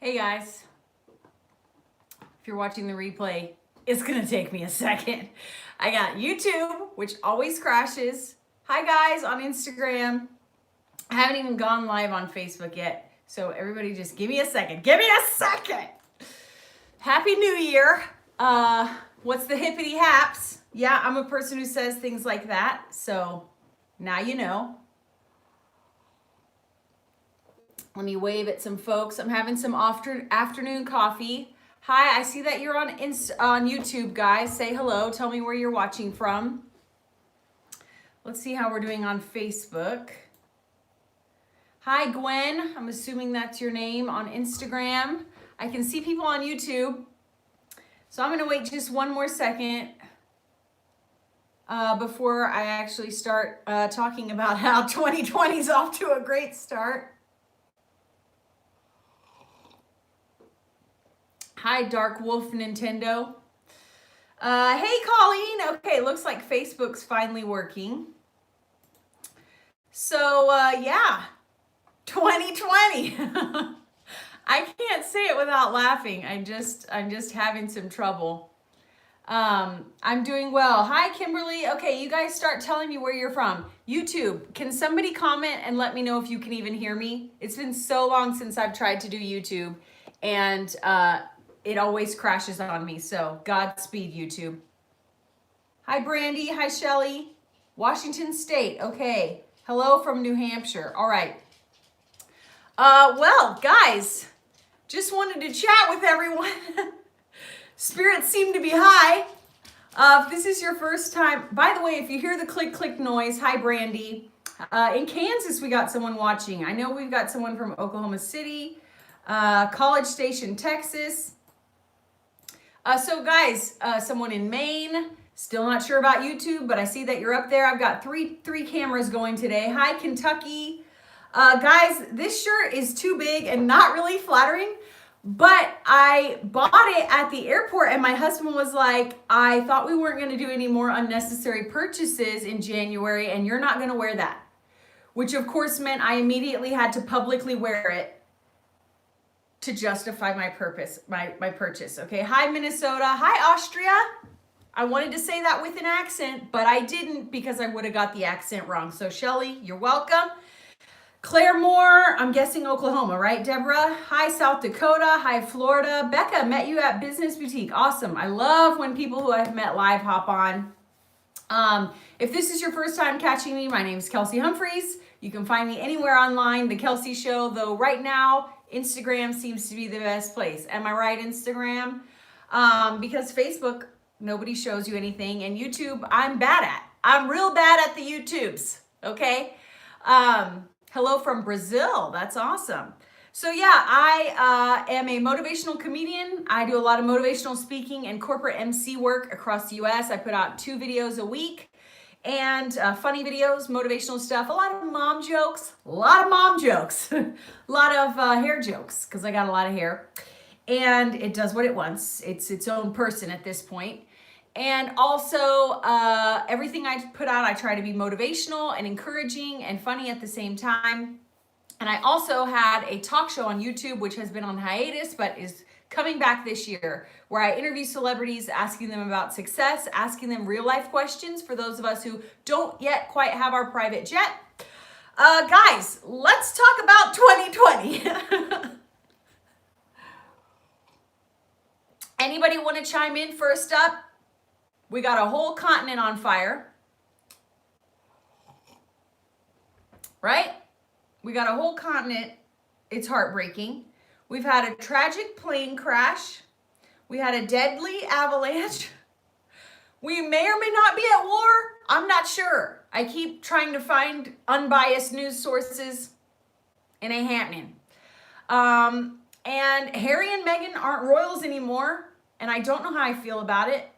Hey guys, if you're watching the replay, it's gonna take me a second. I got YouTube, which always crashes. Hi guys on Instagram. I haven't even gone live on Facebook yet, so everybody just give me a second. Give me a second! Happy New Year. What's the hippity haps? Yeah, I'm a person who says things like that, so now you know. Let me wave at some folks. I'm having some afternoon coffee. Hi, I see that you're on YouTube, guys. Say hello. Tell me where you're watching from. Let's see how we're doing on Facebook. Hi, Gwen. I'm assuming that's your name on Instagram. I can see people on YouTube. So I'm going to wait just one more second before I actually start talking about how 2020 is off to a great start. Hi, Dark Wolf Nintendo. Hey, Colleen. Okay, looks like Facebook's finally working. So, yeah, 2020. I can't say it without laughing. I'm just having some trouble. I'm doing well. Hi, Kimberly. Okay, you guys start telling me where you're from. YouTube, can somebody comment and let me know if you can even hear me? It's been so long since I've tried to do YouTube, and it always crashes on me, so Godspeed, YouTube. Hi, Brandy. Hi, Shelly. Washington State. Okay. Hello from New Hampshire. All right. Well, guys, just wanted to chat with everyone. Spirits seem to be high. If this is your first time, by the way, if you hear the click, click noise, hi, Brandy. In Kansas, we got someone watching. I know we've got someone from Oklahoma City, College Station, Texas. So guys, someone in Maine, still not sure about YouTube, but I see that you're up there. I've got three cameras going today. Hi, Kentucky. Guys, this shirt is too big and not really flattering, but I bought it at the airport and my husband was like, I thought we weren't going to do any more unnecessary purchases in January and you're not going to wear that, which of course meant I immediately had to publicly wear it to justify my purchase. Okay. Hi, Minnesota. Hi, Austria. I wanted to say that with an accent, but I didn't because I would have got the accent wrong. So Shelly, you're welcome. Claire Moore, I'm guessing Oklahoma, right, Deborah? Hi, South Dakota. Hi, Florida. Becca, met you at Business Boutique. Awesome. I love when people who I've met live hop on. If this is your first time catching me, my name is Kelsey Humphreys. You can find me anywhere online, The Kelsey Show, though right now, Instagram seems to be the best place. Am I right, Instagram? Because Facebook, nobody shows you anything, and YouTube, I'm bad at. I'm real bad at the YouTubes, okay? Hello from Brazil. That's awesome. So yeah, I am a motivational comedian. I do a lot of motivational speaking and corporate MC work across the US. I put out 2 videos a week. And funny videos, motivational stuff, a lot of mom jokes, a lot of hair jokes, because I got a lot of hair. And it does what it wants. It's its own person at this point. And also, everything I put out, I try to be motivational and encouraging and funny at the same time. And I also had a talk show on YouTube, which has been on hiatus, but is coming back this year, where I interview celebrities, asking them about success, asking them real life questions for those of us who don't yet quite have our private jet. Guys, let's talk about 2020. Anybody want to chime in first up? We got a whole continent on fire, right? We got a whole continent. It's heartbreaking. We've had a tragic plane crash. We had a deadly avalanche. We may or may not be at war. I'm not sure. I keep trying to find unbiased news sources. It ain't happening. And Harry and Meghan aren't royals anymore, and I don't know how I feel about it.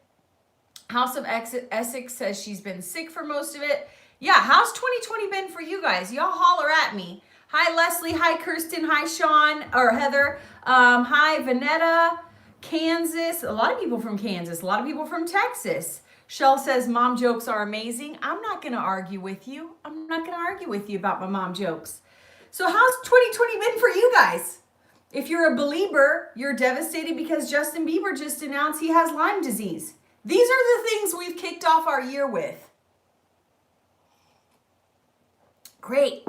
House of Essex says she's been sick for most of it. Yeah, how's 2020 been for you guys? Y'all holler at me. Hi, Leslie. Hi, Kirsten. Hi, Sean or Heather. Hi, Vanetta, Kansas. A lot of people from Kansas. A lot of people from Texas. Shell says mom jokes are amazing. I'm not going to argue with you. I'm not going to argue with you about my mom jokes. So how's 2020 been for you guys? If you're a believer, you're devastated because Justin Bieber just announced he has Lyme disease. These are the things we've kicked off our year with. Great.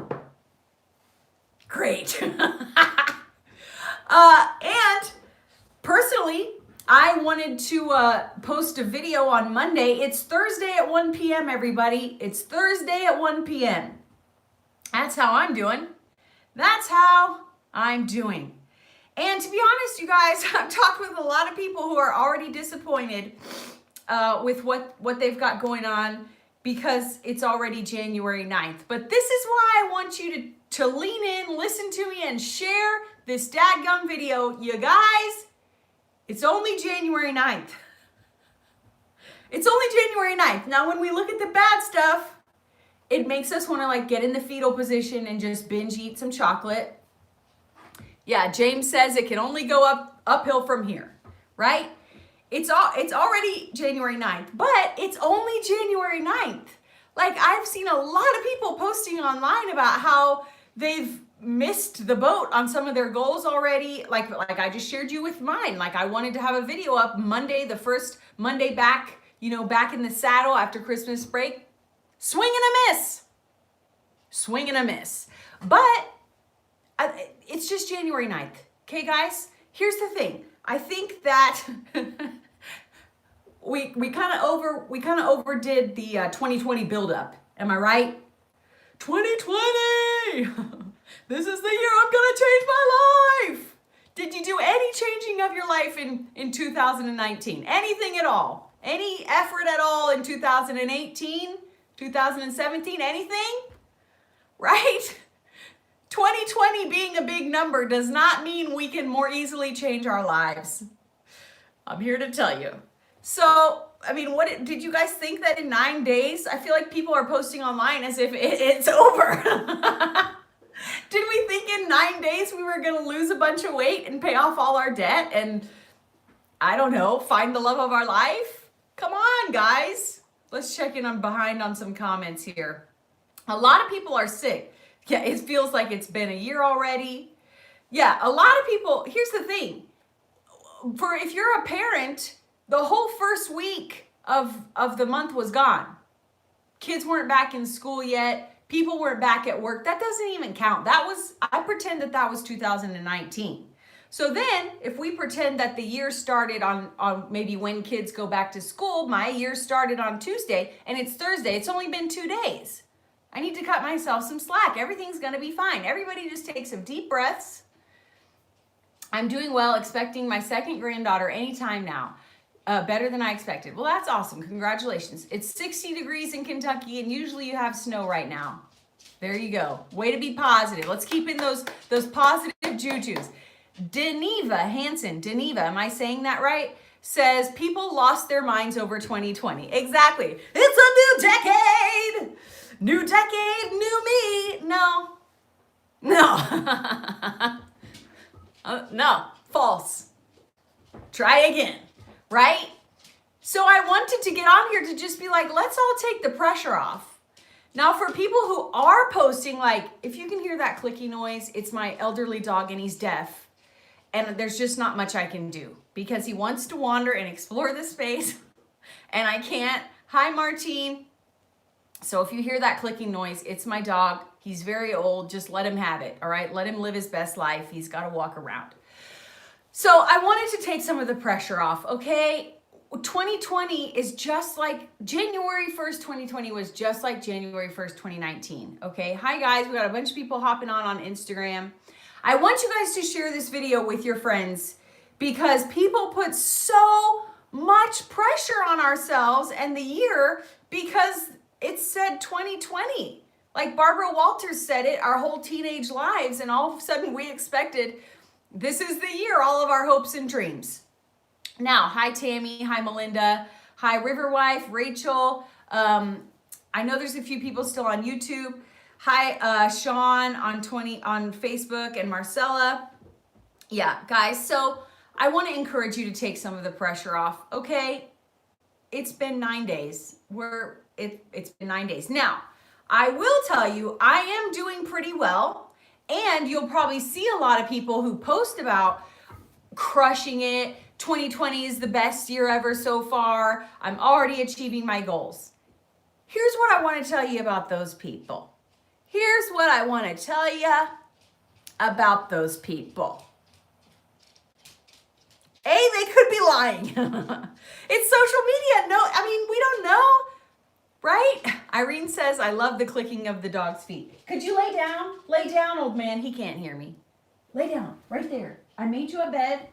Great. And personally, I wanted to post a video on Monday. It's Thursday at 1 p.m., everybody. It's Thursday at 1 p.m. That's how I'm doing. That's how I'm doing. And to be honest, you guys, I've talked with a lot of people who are already disappointed with what they've got going on because it's already January 9th. But this is why I want you to lean in, listen to me, and share this dadgum video. You guys, it's only January 9th. It's only January 9th. Now, when we look at the bad stuff, it makes us want to like get in the fetal position and just binge eat some chocolate. Yeah, James says it can only go uphill from here, right? It's already January 9th, but it's only January 9th. Like, I've seen a lot of people posting online about how they've missed the boat on some of their goals already. Like I just shared you with mine. Like, I wanted to have a video up Monday, the first Monday back, back in the saddle after Christmas break. Swing and a miss. Swing and a miss. But it's just January 9th. Okay, guys? Here's the thing. I think that we kind of overdid the 2020 buildup. Am I right? 2020! This is the year I'm gonna change my life! Did you do any changing of your life in 2019? Anything at all? Any effort at all in 2018? 2017? Anything? Right? 2020 being a big number does not mean we can more easily change our lives. I'm here to tell you. So, I mean, did you guys think that in 9 days? I feel like people are posting online as if it's over. Did we think in 9 days we were going to lose a bunch of weight and pay off all our debt and, I don't know, find the love of our life? Come on, guys. Let's check in on some comments here. A lot of people are sick. Yeah, it feels like it's been a year already. Yeah, a lot of people, here's the thing. If you're a parent, the whole first week of the month was gone. Kids weren't back in school yet. People weren't back at work. That doesn't even count. I pretend that was 2019. So then, if we pretend that the year started on maybe when kids go back to school, my year started on Tuesday, and it's Thursday. It's only been 2 days. I need to cut myself some slack. Everything's going to be fine. Everybody just take some deep breaths. I'm doing well, expecting my second granddaughter anytime now. Better than I expected. Well, that's awesome. Congratulations. It's 60 degrees in Kentucky, and usually you have snow right now. There you go. Way to be positive. Let's keep in those positive jujus. Deneva Hansen, am I saying that right? Says people lost their minds over 2020. Exactly. It's a new decade. New decade, new me. No. No, false. Try again, right? So I wanted to get on here to just be like, let's all take the pressure off. Now for people who are posting, like, if you can hear that clicky noise, it's my elderly dog and he's deaf. And there's just not much I can do because he wants to wander and explore the space and I can't. Hi, Martine. So if you hear that clicking noise, it's my dog. He's very old. Just let him have it, all right? Let him live his best life. He's got to walk around. So I wanted to take some of the pressure off, okay? 2020 is just like January 1st, 2020 was just like January 1st, 2019, okay? Hi, guys. We got a bunch of people hopping on Instagram. I want you guys to share this video with your friends because people put so much pressure on ourselves and the year because it said 2020. Like Barbara Walters said it our whole teenage lives, and all of a sudden we expected this is the year, all of our hopes and dreams. Now, hi Tammy, hi Melinda, hi Riverwife, Rachel. I know there's a few people still on YouTube. Hi Sean on Facebook and Marcella. Yeah, guys, so I want to encourage you to take some of the pressure off, okay? It's been 9 days. It's been 9 days. Now, I will tell you, I am doing pretty well. And you'll probably see a lot of people who post about crushing it. 2020 is the best year ever so far. I'm already achieving my goals. Here's what I want to tell you about those people. Here's what I want to tell you about those people. A, they could be lying. It's social media. No, I mean, we don't know, right? Irene says, I love the clicking of the dog's feet. Could you lay down? Lay down, old man. He can't hear me. Lay down, right there. I made you a bed.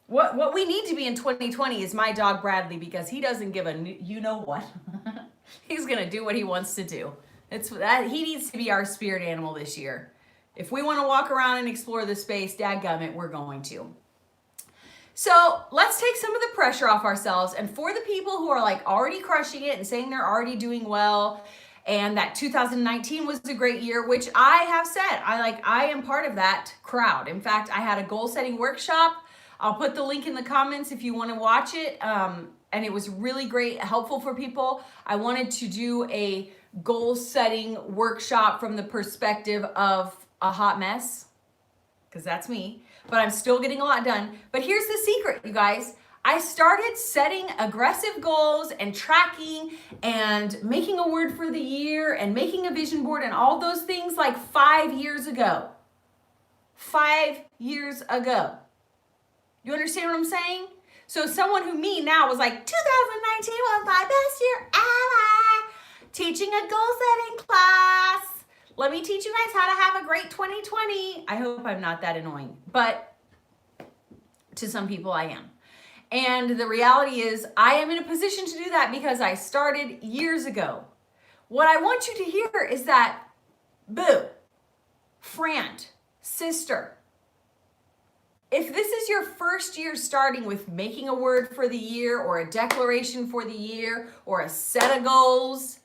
What we need to be in 2020 is my dog Bradley, because he doesn't give a you know what. He's gonna do what he wants to do. It's that he needs to be our spirit animal this year. If we want to walk around and explore the space, dadgummit, we're going to. So let's take some of the pressure off ourselves. And for the people who are like already crushing it and saying they're already doing well, and that 2019 was a great year, which I have said, I am part of that crowd. In fact, I had a goal setting workshop. I'll put the link in the comments if you want to watch it. And it was really great, helpful for people. I wanted to do a goal setting workshop from the perspective of a hot mess, because that's me, but I'm still getting a lot done. But here's the secret, you guys. I started setting aggressive goals and tracking and making a word for the year and making a vision board and all those things like 5 years ago. 5 years ago. You understand what I'm saying? So someone who me now was like, 2019 was my best year ever. Teaching a goal-setting class. Let me teach you guys how to have a great 2020. I hope I'm not that annoying, but to some people I am. And the reality is I am in a position to do that because I started years ago. What I want you to hear is that, boo, friend, sister, if this is your first year starting with making a word for the year or a declaration for the year or a set of goals,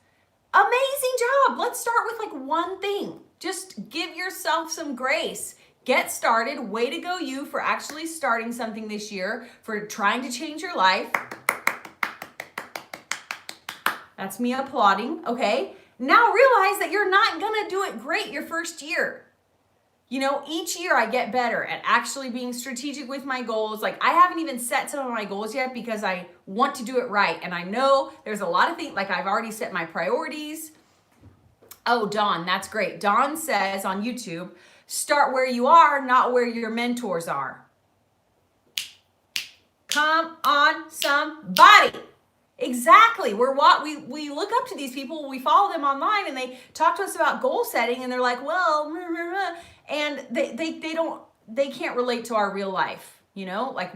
amazing job. Let's start with like one thing. Just give yourself some grace. Get started. Way to go you for actually starting something this year, for trying to change your life. That's me applauding, okay? Now realize that you're not gonna do it great your first year. You know, each year I get better at actually being strategic with my goals. Like, I haven't even set some of my goals yet because I want to do it right. And I know there's a lot of things, like I've already set my priorities. Oh, Dawn, that's great. Dawn says on YouTube, start where you are, not where your mentors are. Come on, somebody. Exactly. We look up to these people, we follow them online, and they talk to us about goal setting, and they're like, well, and they can't relate to our real life, you know? Like,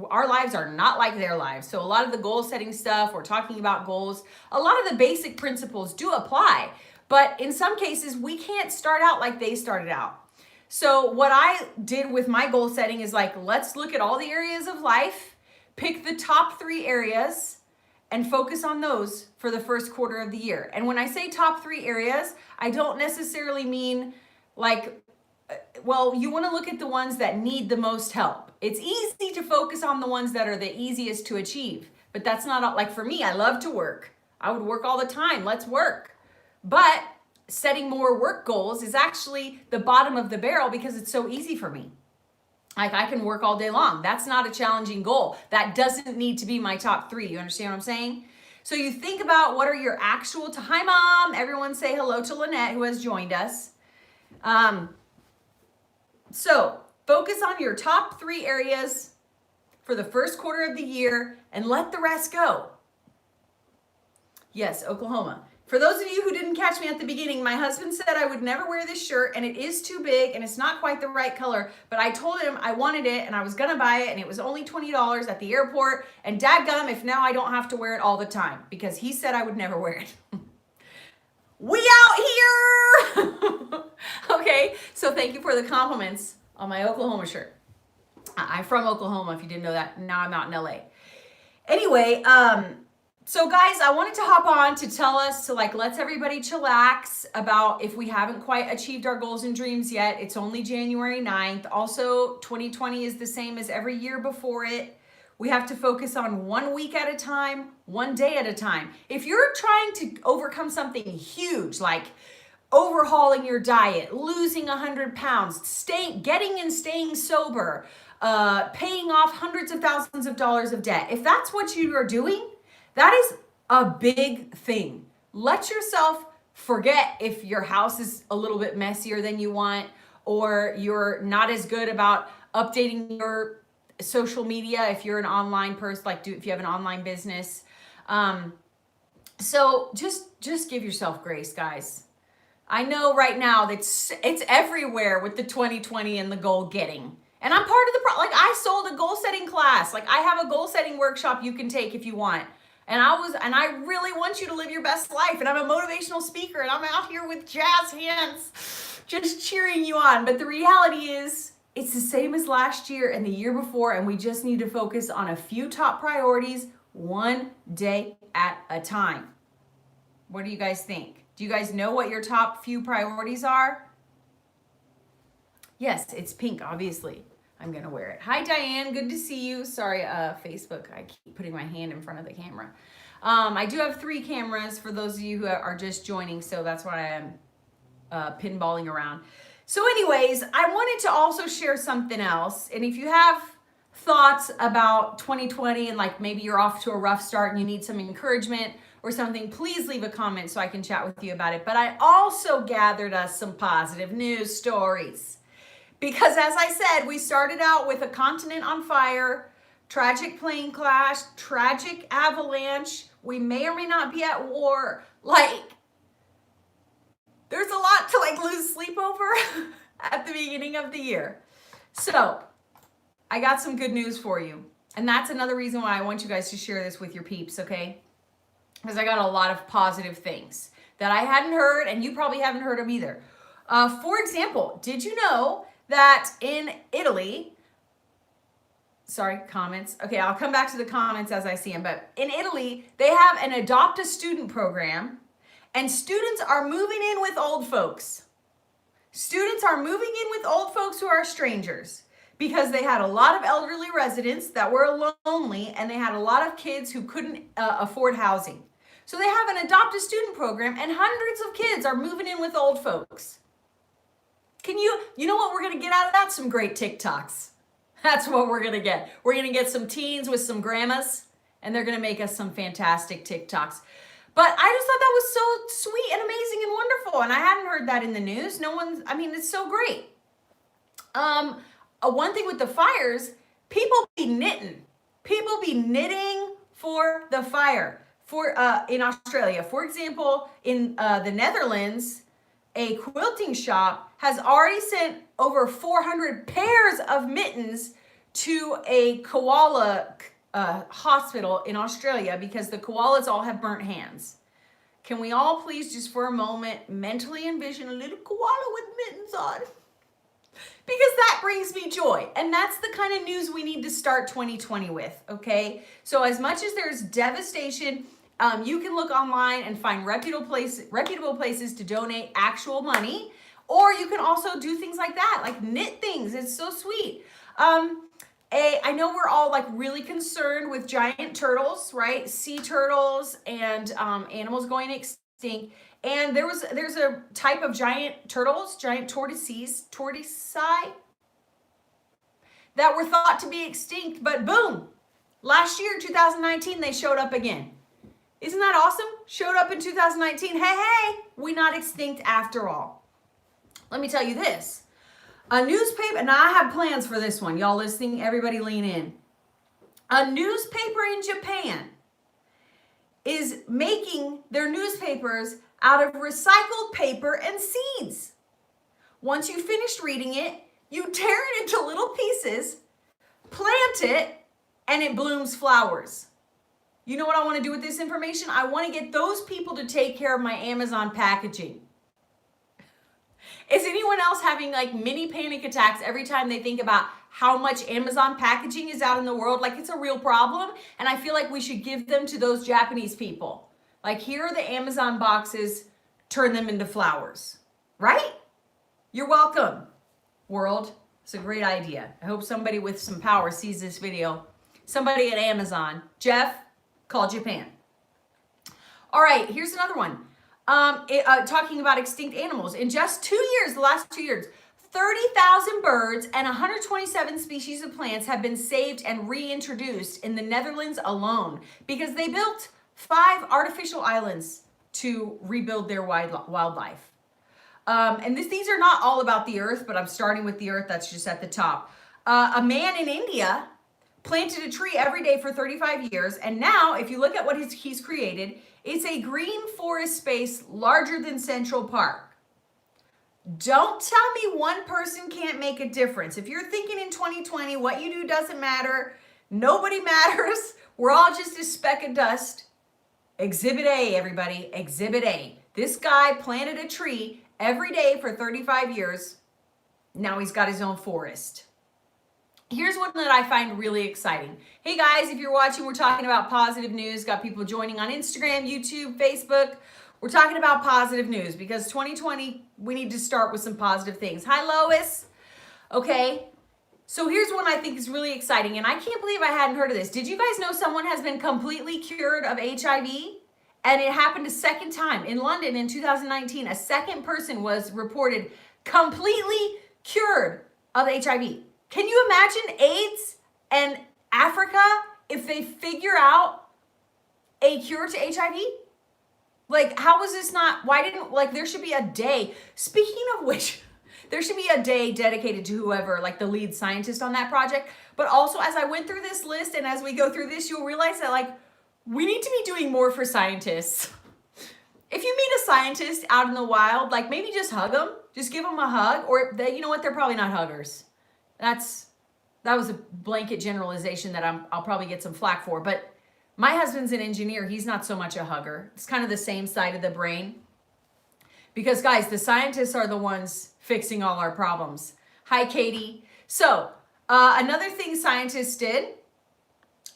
our lives are not like their lives. So a lot of the goal setting stuff, we're talking about goals, a lot of the basic principles do apply, but in some cases we can't start out like they started out. So what I did with my goal setting is like, let's look at all the areas of life, pick the top 3 areas, and focus on those for the first quarter of the year. And when I say top 3 areas, I don't necessarily mean like, well, you want to look at the ones that need the most help. It's easy to focus on the ones that are the easiest to achieve, but that's not, like for me, I love to work. I would work all the time. Let's work. But setting more work goals is actually the bottom of the barrel because it's so easy for me. Like, I can work all day long. That's not a challenging goal. That doesn't need to be my top 3. You understand what I'm saying? So you think about what are your actual, hi mom, everyone say hello to Lynette who has joined us. So focus on your top 3 areas for the first quarter of the year and let the rest go. Yes, Oklahoma. For those of you who didn't catch me at the beginning, my husband said I would never wear this shirt and it is too big and it's not quite the right color, but I told him I wanted it and I was gonna buy it and it was only $20 at the airport, and dadgum if now I don't have to wear it all the time because he said I would never wear it. We out here! Okay, so thank you for the compliments on my Oklahoma shirt. I'm from Oklahoma if you didn't know that. Now I'm out in LA. Anyway, so guys, I wanted to hop on to tell us to let's everybody chillax about if we haven't quite achieved our goals and dreams yet. It's only January 9th. Also, 2020 is the same as every year before it. We have to focus on 1 week at a time, 1 day at a time. If you're trying to overcome something huge, like overhauling your diet, losing 100 pounds, getting and staying sober, paying off hundreds of thousands of dollars of debt. If that's what you are doing, that is a big thing. Let yourself forget if your house is a little bit messier than you want, or you're not as good about updating your social media if you're an online person, if you have an online business. So just give yourself grace, guys. I know right now that it's everywhere with the 2020 and the goal getting. And I'm part of the I sold a goal setting class. I have a goal setting workshop you can take if you want. And I really want you to live your best life. And I'm a motivational speaker, and I'm out here with jazz hands just cheering you on. But the reality is, it's the same as last year and the year before, and we just need to focus on a few top priorities one day at a time. What do you guys think? Do you guys know what your top few priorities are? Yes, it's pink, obviously. I'm gonna wear it. Hi, Diane, good to see you. Sorry, Facebook, I keep putting my hand in front of the camera. I do have 3 cameras for those of you who are just joining, so that's why I'm pinballing around. So anyways, I wanted to also share something else. And if you have thoughts about 2020 and maybe you're off to a rough start and you need some encouragement or something, please leave a comment so I can chat with you about it. But I also gathered us some positive news stories. Because as I said, we started out with a continent on fire, tragic plane crash, tragic avalanche. We may or may not be at war. There's a lot to lose sleep over at the beginning of the year. So I got some good news for you. And that's another reason why I want you guys to share this with your peeps, okay? Because I got a lot of positive things that I hadn't heard, and you probably haven't heard them either. For example, did you know that in Italy, sorry, comments. Okay, I'll come back to the comments as I see them. But in Italy, they have an adopt a student program, and students are moving in with old folks. Students are moving in with old folks who are strangers because they had a lot of elderly residents that were lonely, and they had a lot of kids who couldn't afford housing. So they have an adopt a student program, and hundreds of kids are moving in with old folks. You know what we're going to get out of that? Some great TikToks. That's what we're going to get. We're going to get some teens with some grandmas, and they're going to make us some fantastic TikToks. But I just thought that was so sweet and amazing and wonderful. And I hadn't heard that in the news. It's so great. One thing with the fires, people be knitting. People be knitting for the fire. In Australia, for example, in the Netherlands, a quilting shop has already sent over 400 pairs of mittens to a koala hospital in Australia because the koalas all have burnt hands. Can we all please just for a moment mentally envision a little koala with mittens on? Because that brings me joy. And that's the kind of news we need to start 2020 with, okay? So as much as there's devastation, you can look online and find reputable places to donate actual money, or you can also do things like that, like knit things. It's so sweet. I know we're all really concerned with giant turtles, right? Sea turtles and animals going extinct. And there's a type of giant turtles, giant tortoisei, that were thought to be extinct, but boom, last year, 2019, they showed up again. Isn't that awesome? Showed up in 2019. Hey, we not extinct after all. Let me tell you this. A newspaper, now I have plans for this one. Y'all listening, everybody lean in. A newspaper in Japan is making their newspapers out of recycled paper and seeds. Once you finish reading it, you tear it into little pieces, plant it, and it blooms flowers. You know what I want to do with this information? I want to get those people to take care of my Amazon packaging. Is anyone else having mini panic attacks every time they think about how much Amazon packaging is out in the world? It's a real problem, and I feel like we should give them to those Japanese people. Here are the Amazon boxes, turn them into flowers, right? You're welcome, world. It's a great idea. I hope somebody with some power sees this video. Somebody at Amazon. Jeff, call Japan. All right, here's another one. talking about extinct animals. In just 2 years, the last 2 years, 30,000 birds and 127 species of plants have been saved and reintroduced in the Netherlands alone because they built 5 artificial islands to rebuild their wildlife. And these are not all about the earth, but I'm starting with the earth. That's just at the top. A man in India planted a tree every day for 35 years. And now, if you look at what he's created, it's a green forest space larger than Central Park. Don't tell me one person can't make a difference. If you're thinking in 2020, what you do doesn't matter, nobody matters, we're all just a speck of dust. Exhibit A, everybody, Exhibit A. This guy planted a tree every day for 35 years. Now he's got his own forest. Here's one that I find really exciting. Hey guys, if you're watching, we're talking about positive news. Got people joining on Instagram, YouTube, Facebook. We're talking about positive news because 2020, we need to start with some positive things. Hi, Lois. Okay, so here's one I think is really exciting, and I can't believe I hadn't heard of this. Did you guys know someone has been completely cured of HIV? And it happened a second time. In London in 2019, a second person was reported completely cured of HIV. Can you imagine AIDS and Africa if they figure out a cure to HIV? Like, how was this not, why didn't, like, there should be a day. Speaking of which, there should be a day dedicated to whoever, like the lead scientist on that project. But also, as I went through this list and as we go through this, you'll realize that, like, we need to be doing more for scientists. If you meet a scientist out in the wild, like, maybe just hug them. Just give them a hug. Or, they, you know what, they're probably not huggers. That was a blanket generalization that I'll probably get some flack for. But my husband's an engineer. He's not so much a hugger. It's kind of the same side of the brain. Because, guys, the scientists are the ones fixing all our problems. Hi, Katie. So, another thing scientists did,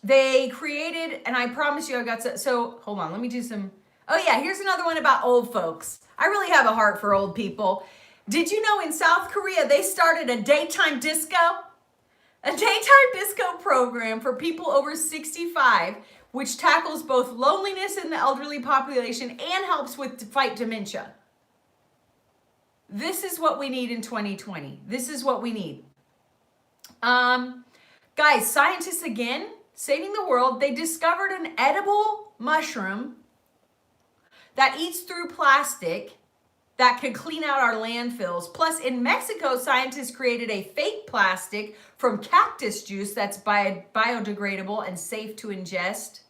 they created, and I promise you I got so hold on, let me do some, oh yeah, here's another one about old folks. I really have a heart for old people. Did you know in South Korea they started a daytime disco? A daytime disco program for people over 65, which tackles both loneliness in the elderly population and helps with fight dementia. This is what we need in 2020. This is what we need. Guys, scientists again, saving the world. They discovered an edible mushroom that eats through plastic that could clean out our landfills. Plus, in Mexico, scientists created a fake plastic from cactus juice that's biodegradable and safe to ingest.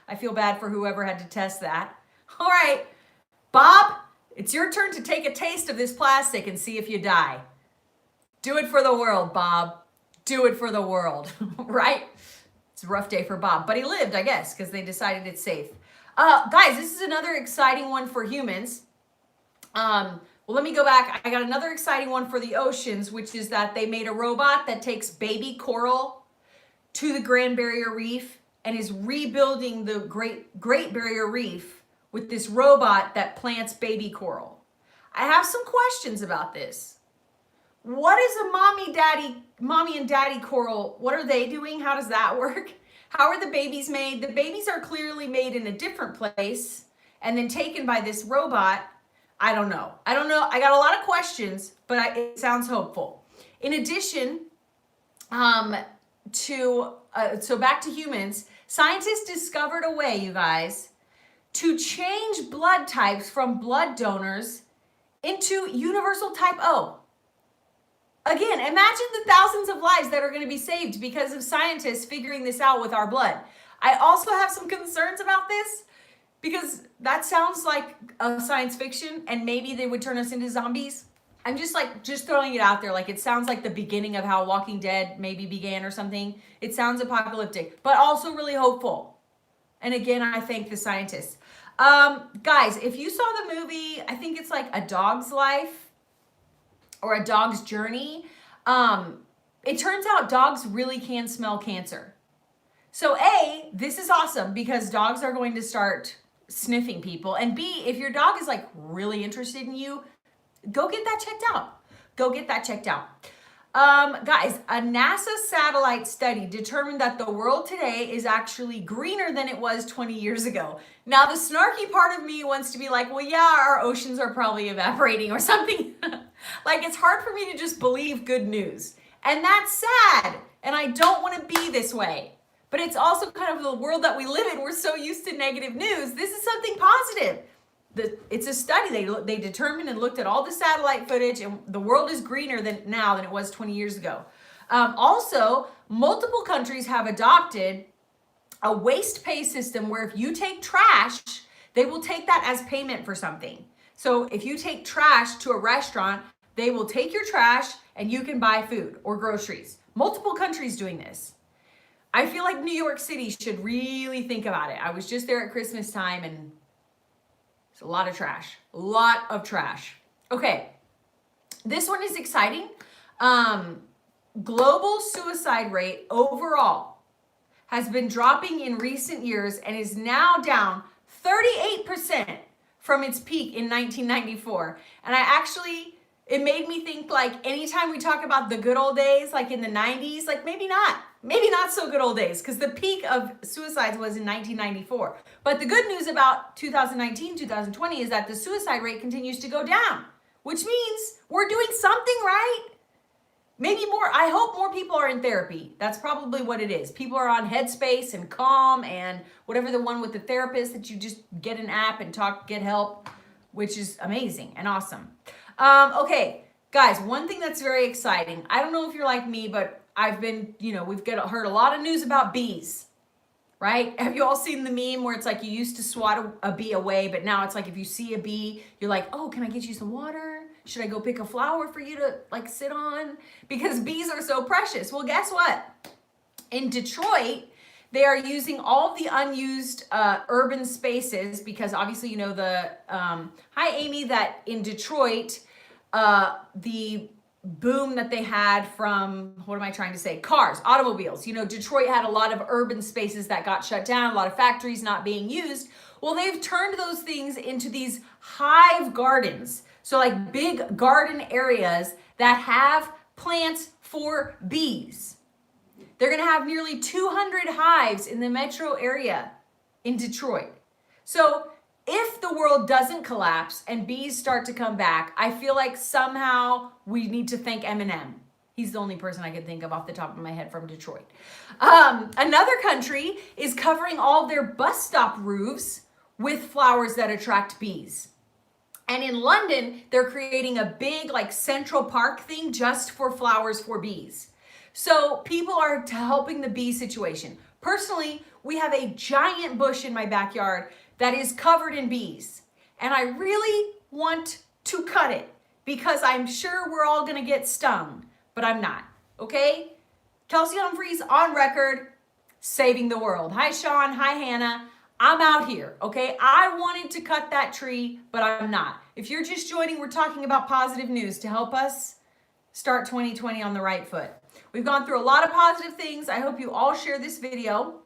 I feel bad for whoever had to test that. All right, Bob, it's your turn to take a taste of this plastic and see if you die. Do it for the world, Bob. Do it for the world, right? It's a rough day for Bob, but he lived, I guess, because they decided it's safe. Guys, this is another exciting one for humans. Well, let me go back. I got another exciting one for the oceans, which is that they made a robot that takes baby coral to the Grand Barrier Reef and is rebuilding the Great Barrier Reef with this robot that plants baby coral. I have some questions about this. What is a mommy and daddy coral? What are they doing? How does that work? How are the babies made? The babies are clearly made in a different place and then taken by this robot. I don't know. I got a lot of questions, but it sounds hopeful. In addition, so back to humans, scientists discovered a way, you guys, to change blood types from blood donors into universal type O. Again, imagine the thousands of lives that are going to be saved because of scientists figuring this out with our blood. I also have some concerns about this because that sounds like a science fiction and maybe they would turn us into zombies. I'm just throwing it out there. Like, it sounds like the beginning of how Walking Dead maybe began or something. It sounds apocalyptic, but also really hopeful. And again, I thank the scientists. Guys, if you saw the movie, I think it's like A Dog's Life or A Dog's Journey, it turns out dogs really can smell cancer. So A, this is awesome because dogs are going to start sniffing people. And B, if your dog is like really interested in you, go get that checked out. Go get that checked out. Guys, a NASA satellite study determined that the world today is actually greener than it was 20 years ago. Now, the snarky part of me wants to be like, well, yeah, our oceans are probably evaporating or something. Like, it's hard for me to just believe good news. And that's sad. And I don't want to be this way. But it's also kind of the world that we live in. We're so used to negative news. This is something positive. It's a study. They determined and looked at all the satellite footage, and the world is greener now than it was 20 years ago. Also, multiple countries have adopted a waste pay system where if you take trash, they will take that as payment for something. So if you take trash to a restaurant, they will take your trash and you can buy food or groceries. Multiple countries doing this. I feel like New York City should really think about it. I was just there at Christmas time and it's a lot of trash. A lot of trash. Okay, this one is exciting. Global suicide rate overall has been dropping in recent years and is now down 38% from its peak in 1994. And it made me think, like, anytime we talk about the good old days, like in the 90s, like maybe not so good old days, because the peak of suicides was in 1994. But the good news about 2019, 2020 is that the suicide rate continues to go down, which means we're doing something right. Maybe more, I hope more people are in therapy. That's probably what it is. People are on Headspace and Calm and whatever the one with the therapist that you just get an app and get help, which is amazing and awesome. Okay, guys, one thing that's very exciting. I don't know if you're like me, but I've been, we've heard a lot of news about bees, right? Have you all seen the meme where it's like you used to swat a bee away, but now it's like if you see a bee, you're like, oh, can I get you some water? Should I go pick a flower for you to like sit on? Because bees are so precious. Well, guess what? In Detroit, they are using all the unused urban spaces because obviously, hi Amy, that in Detroit, the boom that they had from, cars, automobiles. Detroit had a lot of urban spaces that got shut down, a lot of factories not being used. Well, they've turned those things into these hive gardens. So like big garden areas that have plants for bees. They're going to have nearly 200 hives in the metro area in Detroit. So if the world doesn't collapse and bees start to come back, I feel like somehow we need to thank Eminem. He's the only person I can think of off the top of my head from Detroit. Another country is covering all their bus stop roofs with flowers that attract bees. And in London, they're creating a big like Central Park thing just for flowers for bees. So people are helping the bee situation. Personally, we have a giant bush in my backyard that is covered in bees. And I really want to cut it because I'm sure we're all gonna get stung, but I'm not, okay? Kelsey Humphreys on record, saving the world. Hi, Sean, hi, Hannah. I'm out here, okay? I wanted to cut that tree, but I'm not. If you're just joining, we're talking about positive news to help us start 2020 on the right foot. We've gone through a lot of positive things. I hope you all share this video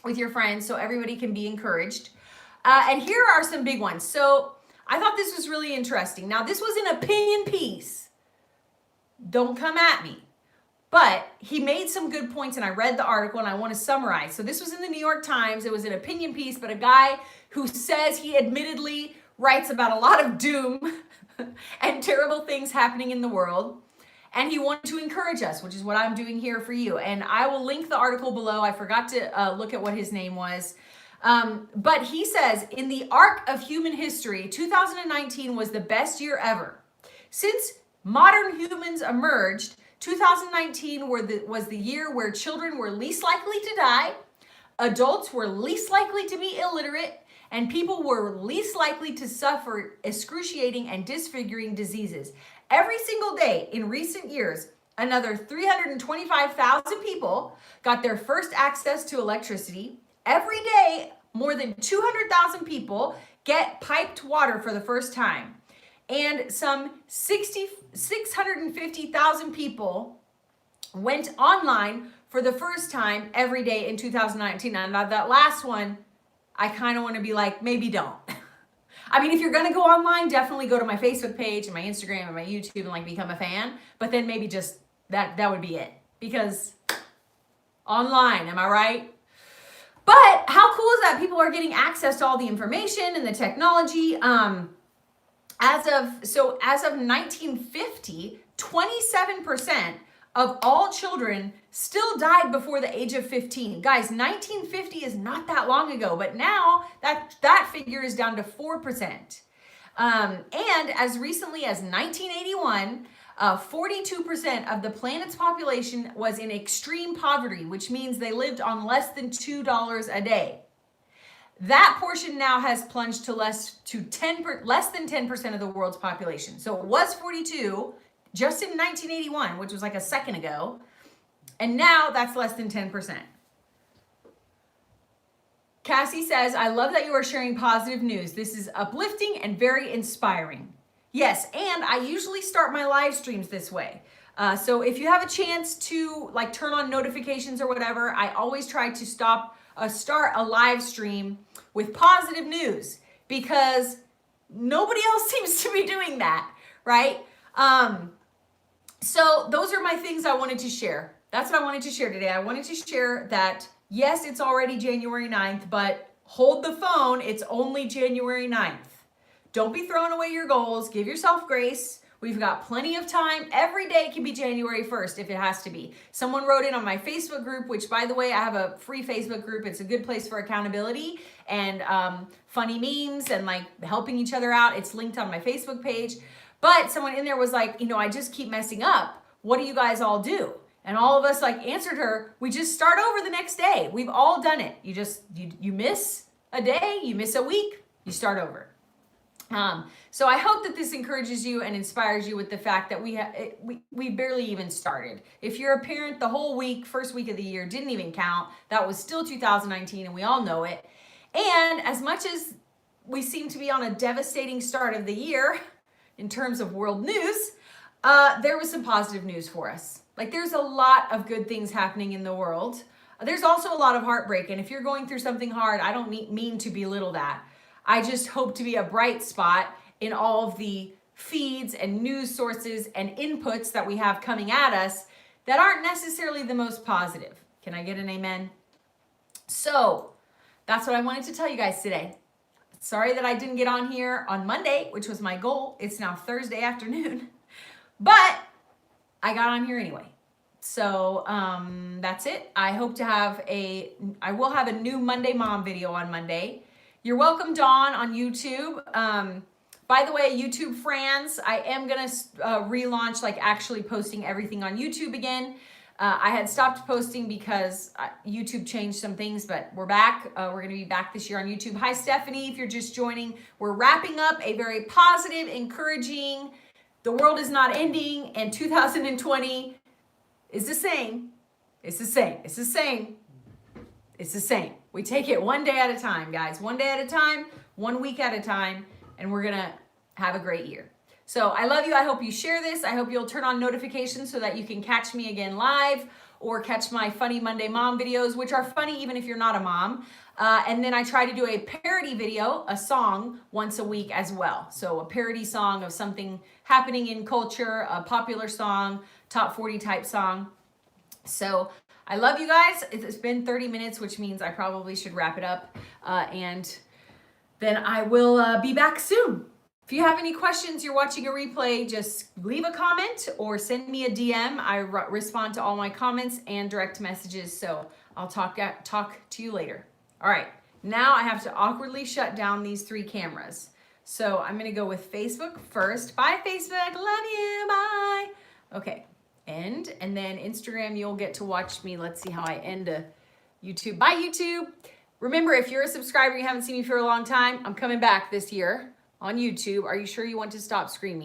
with your friends so everybody can be encouraged. And here are some big ones. So I thought this was really interesting. Now, this was an opinion piece. Don't come at me. But he made some good points, and I read the article, and I want to summarize. So this was in the New York Times. It was an opinion piece, but a guy who says he admittedly writes about a lot of doom and terrible things happening in the world. And he wanted to encourage us, which is what I'm doing here for you. And I will link the article below. I forgot to look at what his name was. But he says, in the arc of human history, 2019 was the best year ever. Since modern humans emerged, 2019 was the year where children were least likely to die, adults were least likely to be illiterate, and people were least likely to suffer excruciating and disfiguring diseases. Every single day in recent years, another 325,000 people got their first access to electricity. Every day, more than 200,000 people get piped water for the first time. And some 650,000 people went online for the first time every day in 2019. And that last one, I kind of want to be like, maybe don't. I mean, if you're going to go online, definitely go to my Facebook page and my Instagram and my YouTube and like become a fan. But then maybe just That would be it. Because online, am I right? But how cool is that? People are getting access to all the information and the technology. As of 1950, 27% of all children still died before the age of 15. Guys, 1950 is not that long ago, but now that figure is down to 4%. And as recently as 1981, 42% of the planet's population was in extreme poverty, which means they lived on less than $2 a day. That portion now has plunged to less than 10% of the world's population. So it was 42 just in 1981, which was like a second ago, and now that's less than 10%. Cassie says, I love that you are sharing positive news. This is uplifting and very inspiring. Yes, and I usually start my live streams this way. So if you have a chance to like turn on notifications or whatever, I always try to start a live stream with positive news because nobody else seems to be doing that, right? So those are my things I wanted to share. That's what I wanted to share today. I wanted to share that, yes, it's already January 9th, but hold the phone. It's only January 9th. Don't be throwing away your goals. Give yourself grace. We've got plenty of time. Every day can be January 1st if it has to be. Someone wrote in on my Facebook group, which by the way, I have a free Facebook group. It's a good place for accountability and funny memes and like helping each other out. It's linked on my Facebook page. But someone in there was like, I just keep messing up. What do you guys all do? And all of us like answered her, we just start over the next day. We've all done it. You miss a day, you miss a week, you start over. So I hope that this encourages you and inspires you with the fact that we barely even started. If you're a parent, the whole first week of the year didn't even count. That was still 2019 and we all know it. And as much as we seem to be on a devastating start of the year in terms of world news, there was some positive news for us. Like there's a lot of good things happening in the world. There's also a lot of heartbreak. And if you're going through something hard, I don't mean to belittle that. I just hope to be a bright spot in all of the feeds and news sources and inputs that we have coming at us that aren't necessarily the most positive. Can I get an amen? So that's what I wanted to tell you guys today. Sorry that I didn't get on here on Monday, which was my goal. It's now Thursday afternoon, but I got on here anyway. So that's it. I will have a new Monday Mom video on Monday. You're welcome, Dawn, on YouTube. By the way, YouTube FRANDS, I am gonna relaunch like actually posting everything on YouTube again. I had stopped posting because YouTube changed some things, but we're back. We're gonna be back this year on YouTube. Hi, Stephanie, if you're just joining. We're wrapping up a very positive, encouraging, the world is not ending, and 2020 is the same. It's the same. It's the same. It's the same. We take it one day at a time, guys. One day at a time, 1 week at a time, and we're going to have a great year. So I love you. I hope you share this. I hope you'll turn on notifications so that you can catch me again live or catch my funny Monday Mom videos, which are funny even if you're not a mom. And then I try to do a parody video, a song, once a week as well. So a parody song of something happening in culture, a popular song, top 40 type song. So I love you guys. It's been 30 minutes, which means I probably should wrap it up. And then I will be back soon. If you have any questions, you're watching a replay, just leave a comment or send me a DM. I respond to all my comments and direct messages. So I'll talk to you later. All right. Now I have to awkwardly shut down these 3 cameras. So I'm going to go with Facebook first. Bye, Facebook. Love you. Bye. Okay. End, and then Instagram, you'll get to watch me. Let's see how I end YouTube. Bye, YouTube. Remember, if you're a subscriber, you haven't seen me for a long time, I'm coming back this year on YouTube. Are you sure you want to stop screaming?